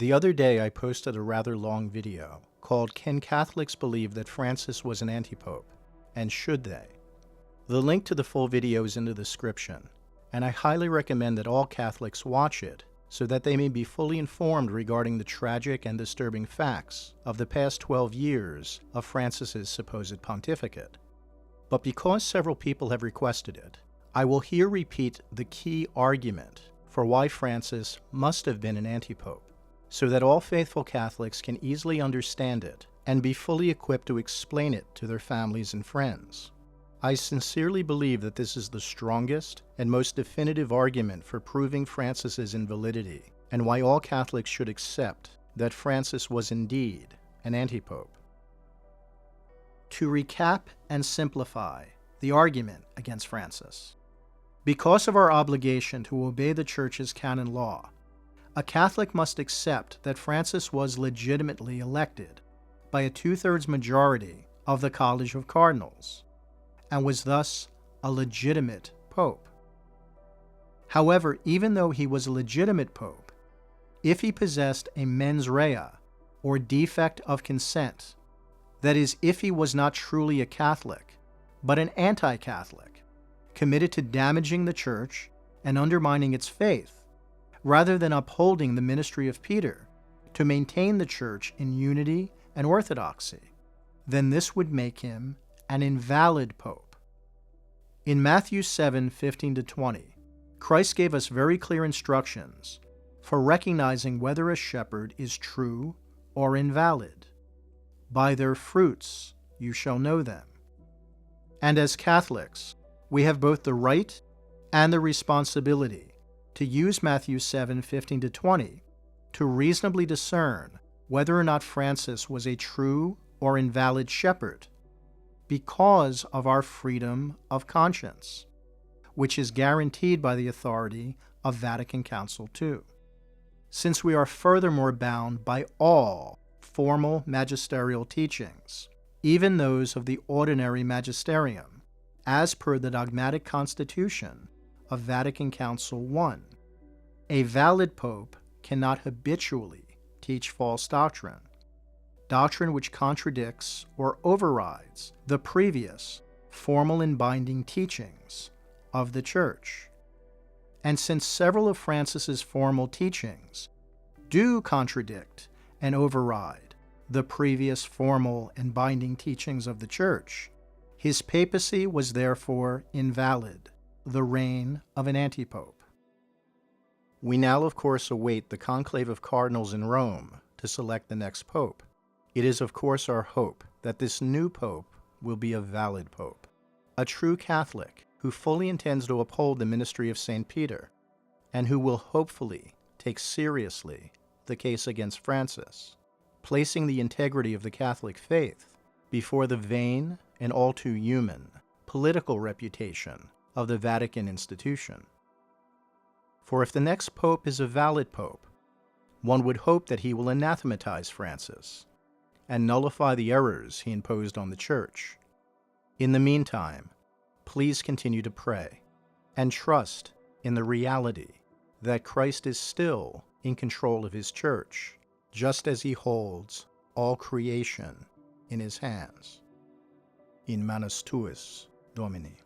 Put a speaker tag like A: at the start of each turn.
A: The other day I posted a rather long video called "Can Catholics Believe that Francis was an Antipope, and Should They?" The link to the full video is in the description, and I highly recommend that all Catholics watch it so that they may be fully informed regarding the tragic and disturbing facts of the past 12 years of Francis's supposed pontificate. But because several people have requested it, I will here repeat the key argument for why Francis must have been an antipope, so that all faithful Catholics can easily understand it and be fully equipped to explain it to their families and friends. I sincerely believe that this is the strongest and most definitive argument for proving Francis's invalidity, and why all Catholics should accept that Francis was indeed an antipope. To recap and simplify the argument against Francis. Because of our obligation to obey the Church's canon law, a Catholic must accept that Francis was legitimately elected by a 2/3 majority of the College of Cardinals, and was thus a legitimate pope. However, even though he was a legitimate pope, if he possessed a mens rea, or defect of consent, that is, if he was not truly a Catholic, but an anti-Catholic, committed to damaging the Church and undermining its faith, rather than upholding the ministry of Peter to maintain the Church in unity and orthodoxy, then this would make him an invalid pope. In Matthew 7:15-20, Christ gave us very clear instructions for recognizing whether a shepherd is true or invalid. By their fruits you shall know them. And as Catholics, we have both the right and the responsibility to use Matthew 7:15-20 to reasonably discern whether or not Francis was a true or invalid shepherd, because of our freedom of conscience, which is guaranteed by the authority of Vatican Council II. Since we are furthermore bound by all formal magisterial teachings, even those of the ordinary magisterium, as per the dogmatic constitution of Vatican Council I, a valid pope cannot habitually teach false doctrine which contradicts or overrides the previous formal and binding teachings of the Church. And since several of Francis's formal teachings do contradict and override the previous formal and binding teachings of the Church, his papacy was therefore invalid, the reign of an antipope. We now, of course, await the conclave of cardinals in Rome to select the next pope. It is, of course, our hope that this new pope will be a valid pope, a true Catholic who fully intends to uphold the ministry of St. Peter, and who will hopefully take seriously the case against Francis, placing the integrity of the Catholic faith before the vain and all too human political reputation of the Vatican institution. For if the next pope is a valid pope, one would hope that he will anathematize Francis and nullify the errors he imposed on the Church. In the meantime, please continue to pray and trust in the reality that Christ is still in control of his Church, just as he holds all creation in his hands. In manus tuis, Domini.